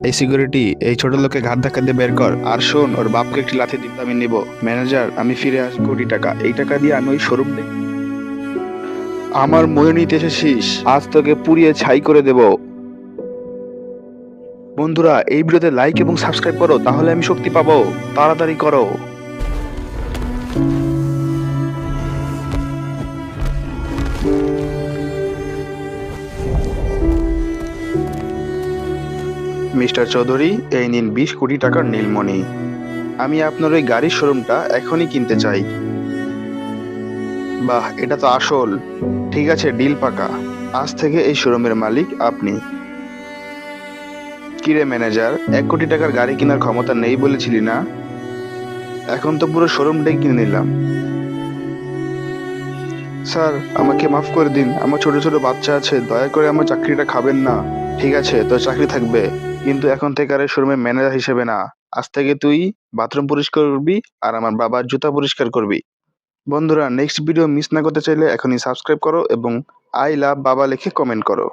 এই সিকিউরিটি, এই ছোট লোককে ঘাট ধাক্কা দিয়ে বের কর। আর শোন, ওর বাপকে একটি লাথি দিতে আমি নিব। ম্যানেজার, আমি ফিরে আসবো কোটি টাকা। এই টাকা দিয়ে আমি ওই শোরুম দেখি। আমার মনে নিতে এসেছিস, আজ তোকে পুড়িয়ে ছাই করে দেব। বন্ধুরা, এই ভিডিওতে লাইক এবং সাবস্ক্রাইব করো, তাহলে আমি শক্তি পাবো। তাড়াতাড়ি করো। মিস্টার চৌধুরী, এই নিন 20 কোটি টাকার নীলমণি। আমি আপনার ওই গাড়ির শোরুমটা এখনই কিনতে চাই। বাহ, এটা তো আসল। ঠিক আছে, ডিল পাকা। আজ থেকে এই শোরুমের মালিক আপনি। কিরে ম্যানেজার, 1 কোটি টাকার গাড়ি কেনার ক্ষমতা নেই বলেছিলি না? এখন তো পুরো শোরুমটাই কিনে নিলাম। স্যার, আমাকে মাফ করে দিন। আমার ছোট ছোট বাচ্চা আছে, দয়া করে আমার চাকরিটা খাবেন না। ঠিক আছে, তোর চাকরি থাকবে, কিন্তু এখন থেকে আর এই শোরুমের ম্যানেজার হিসেবে না। আজ থেকে তুই বাথরুম পরিষ্কার করবি আর আমার বাবার জুতা পরিষ্কার করবি। বন্ধুরা, নেক্সট ভিডিও মিস না করতে চাইলে এখনই সাবস্ক্রাইব করো এবং আই লাভ বাবা লিখে কমেন্ট করো।